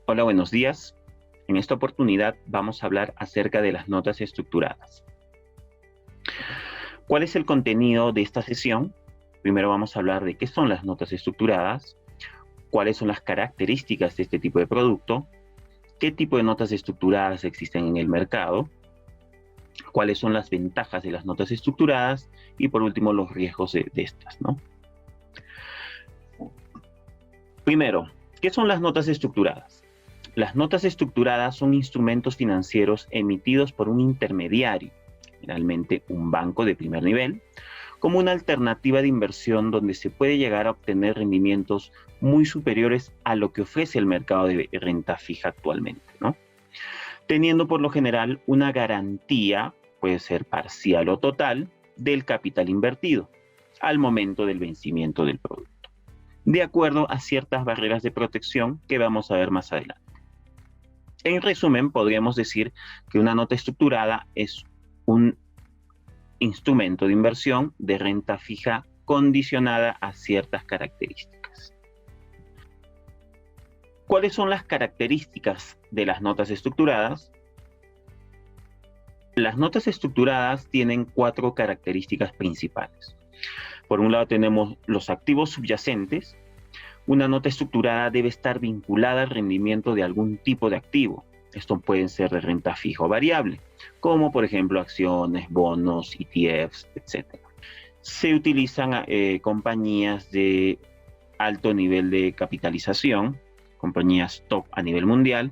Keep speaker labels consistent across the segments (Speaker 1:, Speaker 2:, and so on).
Speaker 1: Hola, buenos días. En esta oportunidad vamos a hablar acerca de las notas estructuradas. ¿Cuál es el contenido de esta sesión? Primero vamos a hablar de qué son las notas estructuradas, cuáles son las características de este tipo de producto, qué tipo de notas estructuradas existen en el mercado, cuáles son las ventajas de las notas estructuradas y por último los riesgos de estas, ¿no? Primero, ¿qué son las notas estructuradas? Las notas estructuradas son instrumentos financieros emitidos por un intermediario, generalmente un banco de primer nivel, como una alternativa de inversión donde se puede llegar a obtener rendimientos muy superiores a lo que ofrece el mercado de renta fija actualmente, ¿no? Teniendo por lo general una garantía, puede ser parcial o total, del capital invertido al momento del vencimiento del producto, de acuerdo a ciertas barreras de protección que vamos a ver más adelante. En resumen, podríamos decir que una nota estructurada es un instrumento de inversión de renta fija condicionada a ciertas características. ¿Cuáles son las características de las notas estructuradas? Las notas estructuradas tienen 4 características principales. Por un lado tenemos los activos subyacentes. Una nota estructurada debe estar vinculada al rendimiento de algún tipo de activo. Esto pueden ser de renta fija o variable, como por ejemplo acciones, bonos, ETFs, etc. Se utilizan compañías de alto nivel de capitalización, compañías top a nivel mundial,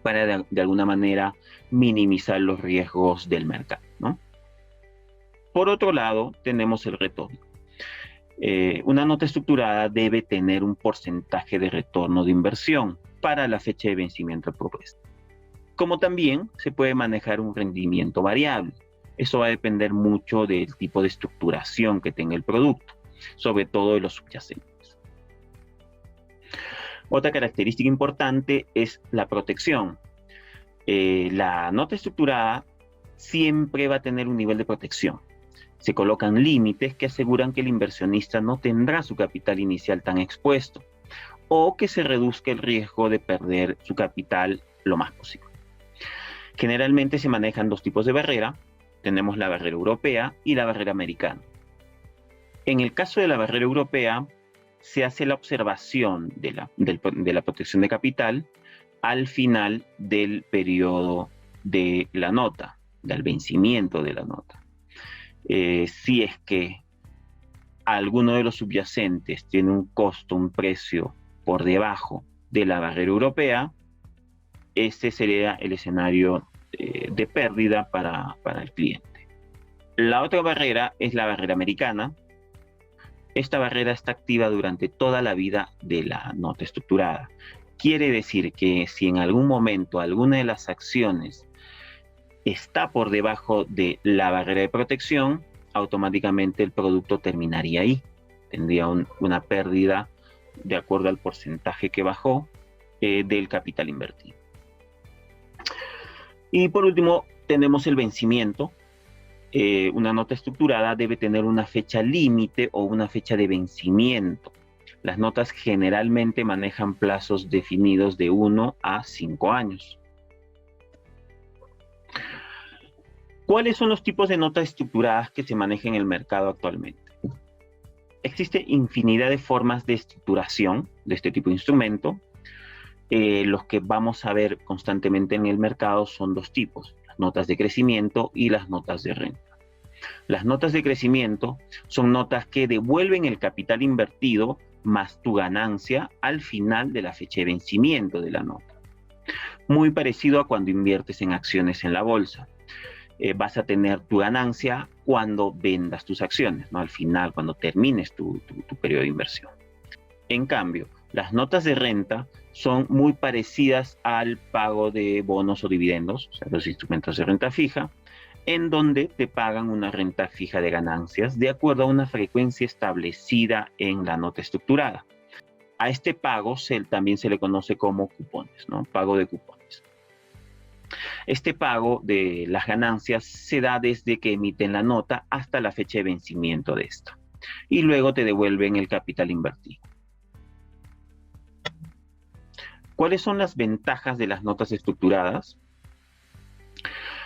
Speaker 1: para de alguna manera minimizar los riesgos del mercado, ¿no? Por otro lado, tenemos el retorno. Una nota estructurada debe tener un porcentaje de retorno de inversión para la fecha de vencimiento propuesta. Como también se puede manejar un rendimiento variable. Eso va a depender mucho del tipo de estructuración que tenga el producto, sobre todo de los subyacentes. Otra característica importante es la protección. La nota estructurada siempre va a tener un nivel de protección. Se colocan límites que aseguran que el inversionista no tendrá su capital inicial tan expuesto o que se reduzca el riesgo de perder su capital lo más posible. Generalmente se manejan 2 tipos de barrera. Tenemos la barrera europea y la barrera americana. En el caso de la barrera europea, se hace la observación de la protección de capital al final del periodo de la nota, del vencimiento de la nota. Si es que alguno de los subyacentes tiene un costo, un precio por debajo de la barrera europea, ese sería el escenario de pérdida para el cliente. La otra barrera es la barrera americana. Esta barrera está activa durante toda la vida de la nota estructurada. Quiere decir que si en algún momento alguna de las acciones está por debajo de la barrera de protección, automáticamente el producto terminaría ahí. Tendría una pérdida de acuerdo al porcentaje que bajó del capital invertido. Y por último, tenemos el vencimiento. Una nota estructurada debe tener una fecha límite o una fecha de vencimiento. Las notas generalmente manejan plazos definidos de 1 a 5 años. ¿Cuáles son los tipos de notas estructuradas que se manejan en el mercado actualmente? Existe infinidad de formas de estructuración de este tipo de instrumento. Los que vamos a ver constantemente en el mercado son 2 tipos, las notas de crecimiento y las notas de renta. Las notas de crecimiento son notas que devuelven el capital invertido más tu ganancia al final de la fecha de vencimiento de la nota. Muy parecido a cuando inviertes en acciones en la bolsa. Vas a tener tu ganancia cuando vendas tus acciones, ¿no? Al final, cuando termines tu periodo de inversión. En cambio, las notas de renta son muy parecidas al pago de bonos o dividendos, o sea, los instrumentos de renta fija, en donde te pagan una renta fija de ganancias de acuerdo a una frecuencia establecida en la nota estructurada. A este pago también se le conoce como cupones, ¿no? Pago de cupones. Este pago de las ganancias se da desde que emiten la nota hasta la fecha de vencimiento de esta. Y luego te devuelven el capital invertido. ¿Cuáles son las ventajas de las notas estructuradas?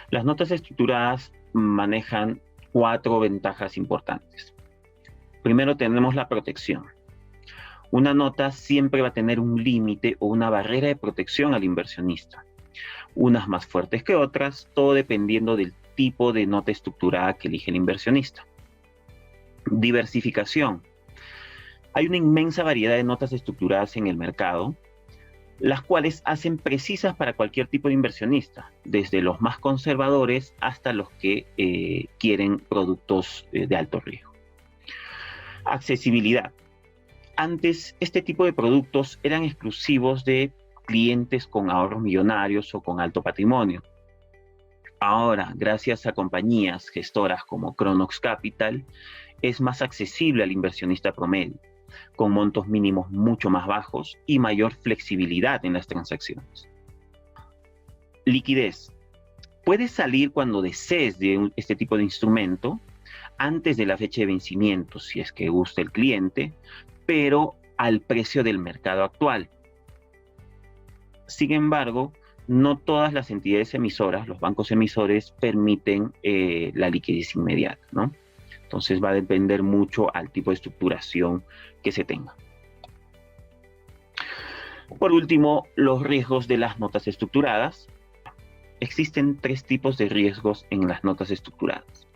Speaker 1: Las notas estructuradas manejan 4 ventajas importantes. Primero tenemos la protección. Una nota siempre va a tener un límite o una barrera de protección al inversionista. Unas más fuertes que otras, todo dependiendo del tipo de nota estructurada que elige el inversionista. Diversificación. Hay una inmensa variedad de notas estructuradas en el mercado, las cuales hacen precisas para cualquier tipo de inversionista, desde los más conservadores hasta los que quieren productos de alto riesgo. Accesibilidad. Antes, este tipo de productos eran exclusivos de clientes con ahorros millonarios o con alto patrimonio. Ahora, gracias a compañías gestoras como Cronox Capital, es más accesible al inversionista promedio, con montos mínimos mucho más bajos y mayor flexibilidad en las transacciones. Liquidez. Puedes salir cuando desees de este tipo de instrumento, antes de la fecha de vencimiento, si es que gusta el cliente, pero al precio del mercado actual. Sin embargo, no todas las entidades emisoras, los bancos emisores, permiten la liquidez inmediata, ¿no? Entonces va a depender mucho al tipo de estructuración que se tenga. Por último, los riesgos de las notas estructuradas. Existen 3 tipos de riesgos en las notas estructuradas.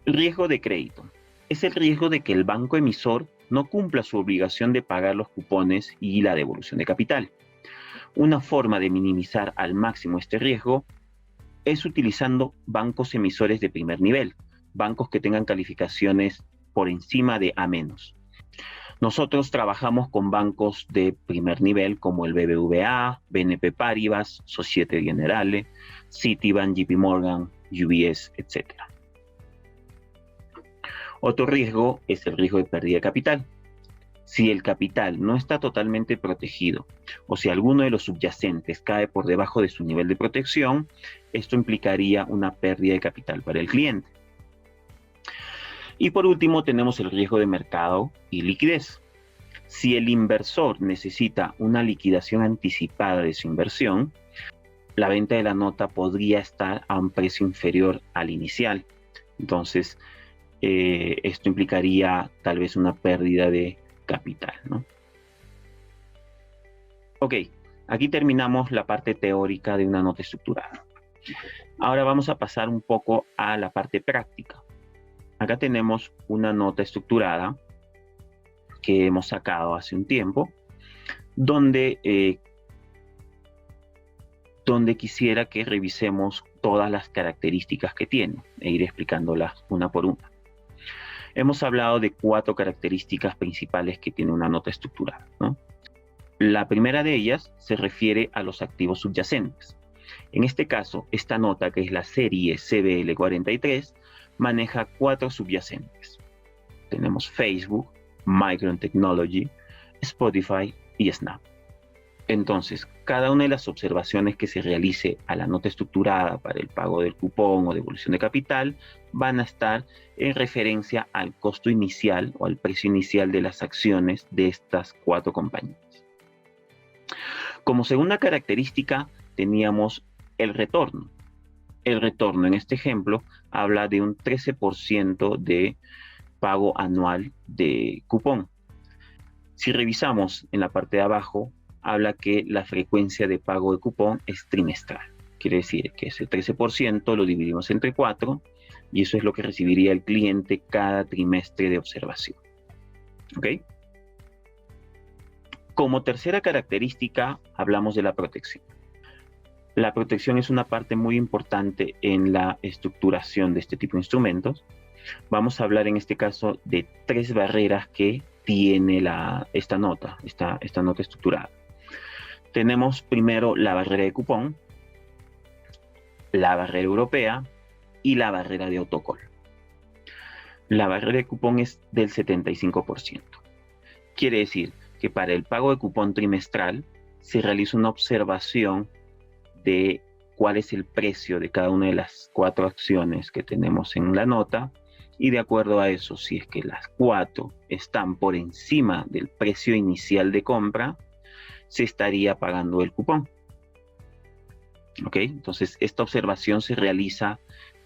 Speaker 1: Riesgo de crédito. Es el riesgo de que el banco emisor no cumpla su obligación de pagar los cupones y la devolución de capital. Una forma de minimizar al máximo este riesgo es utilizando bancos emisores de primer nivel, bancos que tengan calificaciones por encima de A-. Nosotros trabajamos con bancos de primer nivel como el BBVA, BNP Paribas, Societe Generale, Citibank, JP Morgan, UBS, etc. Otro riesgo es el riesgo de pérdida de capital. Si el capital no está totalmente protegido o si alguno de los subyacentes cae por debajo de su nivel de protección, esto implicaría una pérdida de capital para el cliente. Y por último tenemos el riesgo de mercado y liquidez. Si el inversor necesita una liquidación anticipada de su inversión, la venta de la nota podría estar a un precio inferior al inicial. Entonces, esto implicaría tal vez una pérdida de capital, ¿no? Ok, aquí terminamos la parte teórica de una nota estructurada. Ahora vamos a pasar un poco a la parte práctica. Acá tenemos una nota estructurada que hemos sacado hace un tiempo, donde quisiera que revisemos todas las características que tiene e ir explicándolas una por una. Hemos hablado de 4 características principales que tiene una nota estructurada, ¿no? La primera de ellas se refiere a los activos subyacentes. En este caso, esta nota, que es la serie CBL43, maneja 4 subyacentes. Tenemos Facebook, Micron Technology, Spotify y Snap. Entonces, cada una de las observaciones que se realice a la nota estructurada para el pago del cupón o devolución de capital van a estar en referencia al costo inicial o al precio inicial de las acciones de estas 4 compañías. Como segunda característica teníamos el retorno. El retorno en este ejemplo habla de un 13% de pago anual de cupón. Si revisamos en la parte de abajo, habla que la frecuencia de pago de cupón es trimestral. Quiere decir que ese 13% lo dividimos entre 4 y eso es lo que recibiría el cliente cada trimestre de observación. ¿Ok? Como tercera característica, hablamos de la protección. La protección es una parte muy importante en la estructuración de este tipo de instrumentos. Vamos a hablar en este caso de 3 barreras que tiene esta nota estructurada. Tenemos primero la barrera de cupón, la barrera europea y la barrera de autocall. La barrera de cupón es del 75%. Quiere decir que para el pago de cupón trimestral se realiza una observación de cuál es el precio de cada una de las 4 acciones que tenemos en la nota, y de acuerdo a eso, si es que las 4 están por encima del precio inicial de compra, se estaría pagando el cupón. ¿Ok? Entonces, esta observación se realiza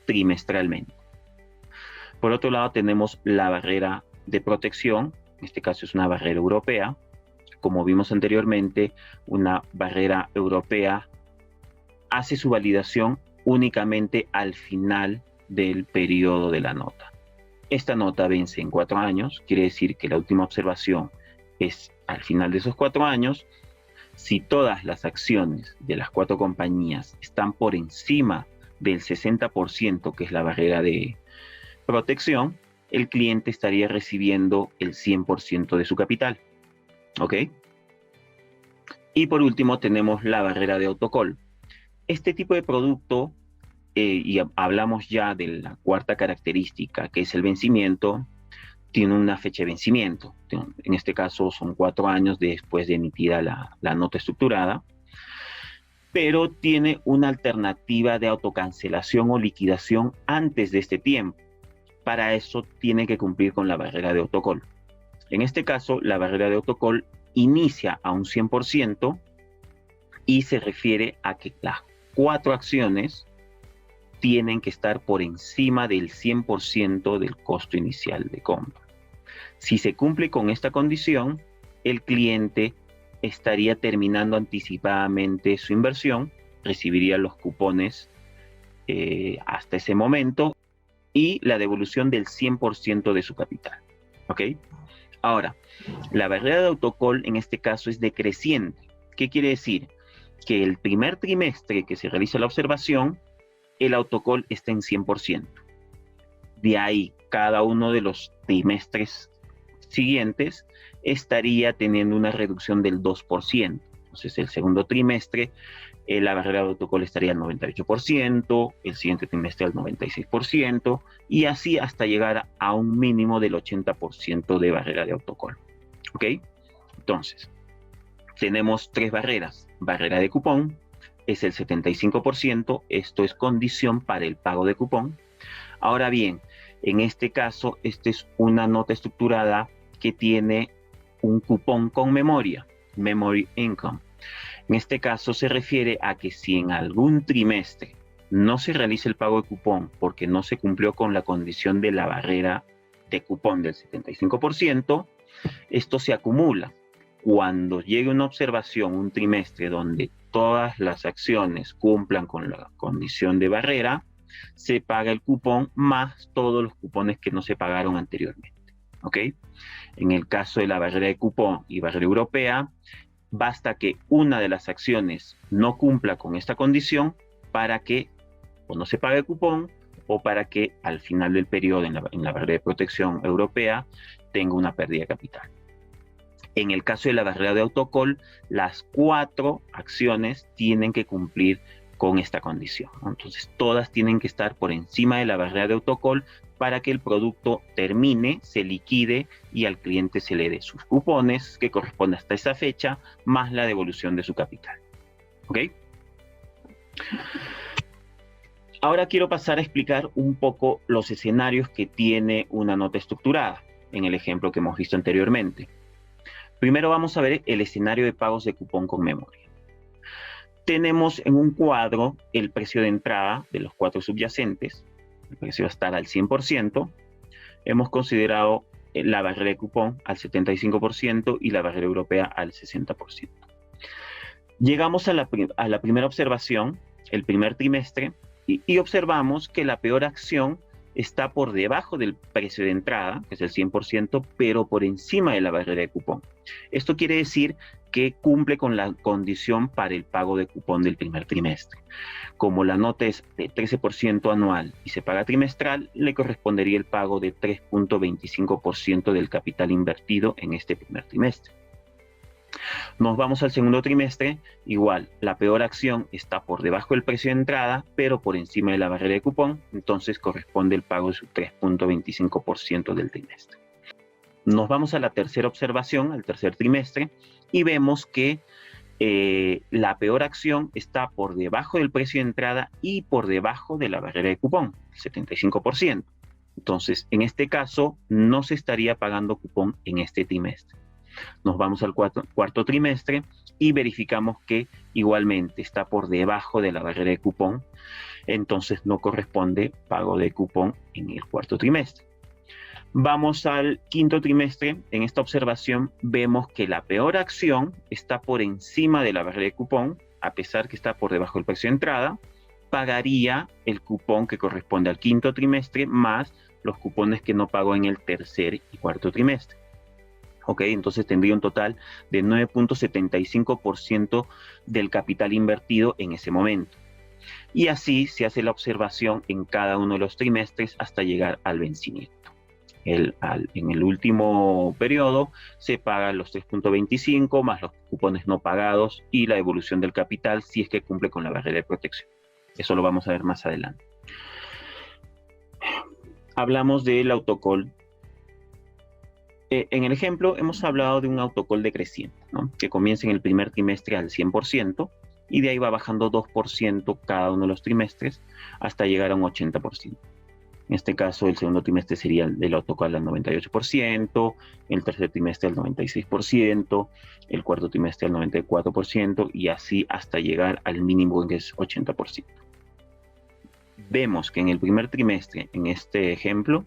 Speaker 1: trimestralmente. Por otro lado, tenemos la barrera de protección. En este caso es una barrera europea. Como vimos anteriormente, una barrera europea hace su validación únicamente al final del periodo de la nota. Esta nota vence en 4 años, quiere decir que la última observación es al final de esos 4 años. Si todas las acciones de las 4 compañías están por encima del 60%, que es la barrera de protección, el cliente estaría recibiendo el 100% de su capital. ¿Ok? Y por último tenemos la barrera de autocall. Este tipo de producto, y hablamos ya de la cuarta característica, que es el vencimiento, tiene una fecha de vencimiento. En este caso son 4 años después de emitida la nota estructurada, pero tiene una alternativa de autocancelación o liquidación antes de este tiempo. Para eso tiene que cumplir con la barrera de autocall. En este caso, la barrera de autocall inicia a un 100% y se refiere a que las 4 acciones tienen que estar por encima del 100% del costo inicial de compra. Si se cumple con esta condición, el cliente estaría terminando anticipadamente su inversión, recibiría los cupones hasta ese momento y la devolución del 100% de su capital. ¿Ok? Ahora, la barrera de autocall en este caso es decreciente. ¿Qué quiere decir? Que el primer trimestre que se realiza la observación, el autocall está en 100%. De ahí, cada uno de los trimestres siguientes estaría teniendo una reducción del 2%. Entonces, el segundo trimestre, la barrera de autocall estaría al 98%, el siguiente trimestre al 96%, y así hasta llegar a un mínimo del 80% de barrera de autocall. ¿Ok? Entonces, tenemos 3 barreras. Barrera de cupón es el 75%, esto es condición para el pago de cupón. Ahora bien, en este caso, esta es una nota estructurada que tiene un cupón con memoria, memory income. En este caso se refiere a que si en algún trimestre no se realiza el pago de cupón porque no se cumplió con la condición de la barrera de cupón del 75%, esto se acumula. Cuando llegue una observación, un trimestre donde todas las acciones cumplan con la condición de barrera, se paga el cupón más todos los cupones que no se pagaron anteriormente. ¿Ok? En el caso de la barrera de cupón y barrera europea, basta que una de las acciones no cumpla con esta condición para que o no se pague el cupón o para que al final del periodo en la barrera de protección europea tenga una pérdida de capital. En el caso de la barrera de autocall, las 4 acciones tienen que cumplir con esta condición. Entonces, todas tienen que estar por encima de la barrera de autocall para que el producto termine, se liquide y al cliente se le dé sus cupones que corresponden hasta esa fecha, más la devolución de su capital. ¿Ok? Ahora quiero pasar a explicar un poco los escenarios que tiene una nota estructurada, en el ejemplo que hemos visto anteriormente. Primero vamos a ver el escenario de pagos de cupón con memoria. Tenemos en un cuadro el precio de entrada de los 4 subyacentes. El precio va a estar al 100%. Hemos considerado la barrera de cupón al 75% y la barrera europea al 60%. Llegamos a la primera observación, el primer trimestre, y observamos que la peor acción está por debajo del precio de entrada, que es el 100%, pero por encima de la barrera de cupón. Esto quiere decir que cumple con la condición para el pago de cupón del primer trimestre. Como la nota es de 13% anual y se paga trimestral, le correspondería el pago de 3.25% del capital invertido en este primer trimestre. Nos vamos al segundo trimestre, igual, la peor acción está por debajo del precio de entrada, pero por encima de la barrera de cupón, entonces corresponde el pago de su 3.25% del trimestre. Nos vamos a la tercera observación, al tercer trimestre, y vemos que la peor acción está por debajo del precio de entrada y por debajo de la barrera de cupón, el 75%. Entonces, en este caso, no se estaría pagando cupón en este trimestre. Nos vamos al cuarto trimestre y verificamos que igualmente está por debajo de la barrera de cupón, entonces no corresponde pago de cupón en el cuarto trimestre. Vamos al quinto trimestre. En esta observación vemos que la peor acción está por encima de la barrera de cupón, a pesar que está por debajo del precio de entrada. Pagaría el cupón que corresponde al quinto trimestre más los cupones que no pagó en el tercer y cuarto trimestre. Ok, entonces tendría un total de 9.75% del capital invertido en ese momento. Y así se hace la observación en cada uno de los trimestres hasta llegar al vencimiento. En el último periodo se pagan los 3.25 más los cupones no pagados y la devolución del capital si es que cumple con la barrera de protección. Eso lo vamos a ver más adelante. Hablamos del autocall. En el ejemplo hemos hablado de un autocall decreciente, ¿no? Que comienza en el primer trimestre al 100% y de ahí va bajando 2% cada uno de los trimestres hasta llegar a un 80%. En este caso, el segundo trimestre sería el autocall al 98%, el tercer trimestre al 96%, el cuarto trimestre al 94% y así hasta llegar al mínimo que es 80%. Vemos que en el primer trimestre, en este ejemplo,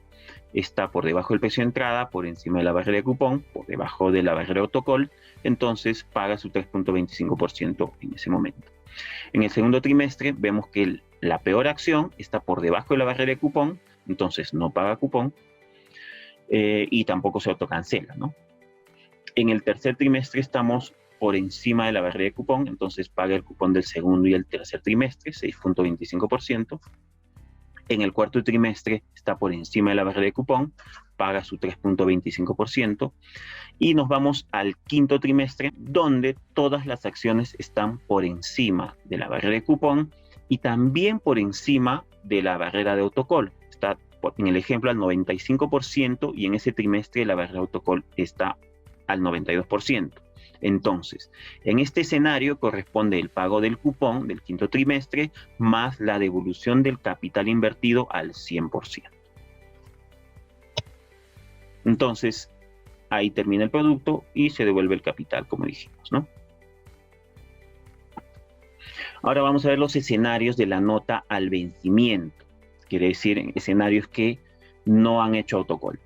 Speaker 1: está por debajo del precio de entrada, por encima de la barrera de cupón, por debajo de la barrera de autocall, entonces paga su 3.25% en ese momento. En el segundo trimestre vemos que la peor acción está por debajo de la barrera de cupón, entonces no paga cupón y tampoco se autocancela, ¿no? En el tercer trimestre estamos por encima de la barrera de cupón, entonces paga el cupón del segundo y el tercer trimestre, 6.25%. En el cuarto trimestre está por encima de la barrera de cupón, paga su 3.25%. Y nos vamos al quinto trimestre, donde todas las acciones están por encima de la barrera de cupón y también por encima de la barrera de autocall. Está en el ejemplo al 95% y en ese trimestre la barrera de autocall está al 92%. Entonces, en este escenario corresponde el pago del cupón del quinto trimestre más la devolución del capital invertido al 100%. Entonces, ahí termina el producto y se devuelve el capital, como dijimos, ¿no? Ahora vamos a ver los escenarios de la nota al vencimiento. Quiere decir, escenarios que no han hecho autocall.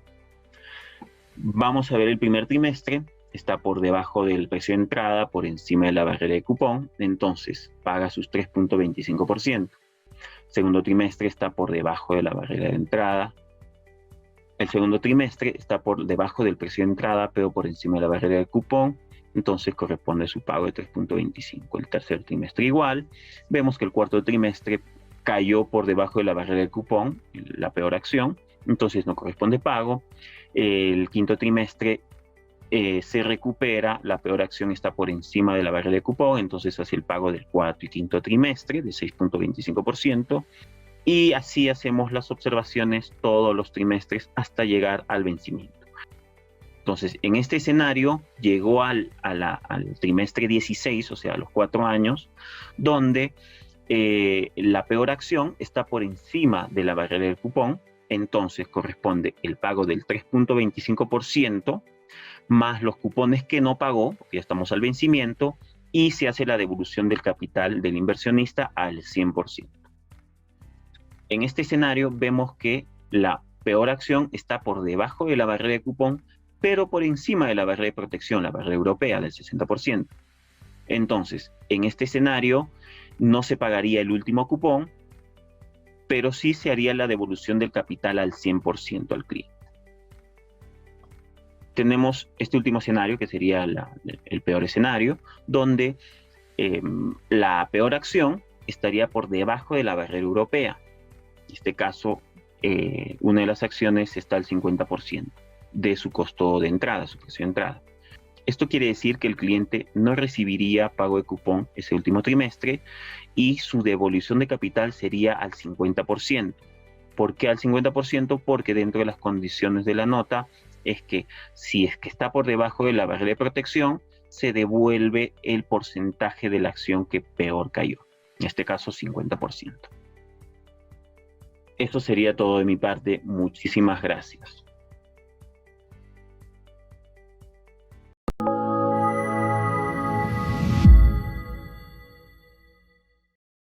Speaker 1: Vamos a ver el primer trimestre. Está por debajo del precio de entrada, por encima de la barrera de cupón, entonces paga sus 3.25%. Segundo trimestre está por debajo de la barrera de entrada. El segundo trimestre está por debajo del precio de entrada, pero por encima de la barrera de cupón, entonces corresponde su pago de 3.25. El tercer trimestre igual. Vemos que el cuarto trimestre cayó por debajo de la barrera de cupón, la peor acción, entonces no corresponde pago. El quinto trimestre se recupera, la peor acción está por encima de la barrera de cupón, entonces hace el pago del cuarto y quinto trimestre de 6.25%, y así hacemos las observaciones todos los trimestres hasta llegar al vencimiento. Entonces, en este escenario llegó al trimestre 16, o sea, a los 4 años, donde la peor acción está por encima de la barrera del cupón, entonces corresponde el pago del 3.25%, más los cupones que no pagó, porque ya estamos al vencimiento, y se hace la devolución del capital del inversionista al 100%. En este escenario vemos que la peor acción está por debajo de la barrera de cupón, pero por encima de la barrera de protección, la barrera europea del 60%. Entonces, en este escenario no se pagaría el último cupón, pero sí se haría la devolución del capital al 100% al cliente. Tenemos este último escenario, que sería el peor escenario, donde la peor acción estaría por debajo de la barrera europea. En este caso, una de las acciones está al 50% de su costo de entrada, su precio de entrada. Esto quiere decir que el cliente no recibiría pago de cupón ese último trimestre y su devolución de capital sería al 50%. ¿Por qué al 50%? Porque dentro de las condiciones de la nota es que si es que está por debajo de la barrera de protección, se devuelve el porcentaje de la acción que peor cayó. En este caso, 50%. Esto sería todo de mi parte. Muchísimas gracias.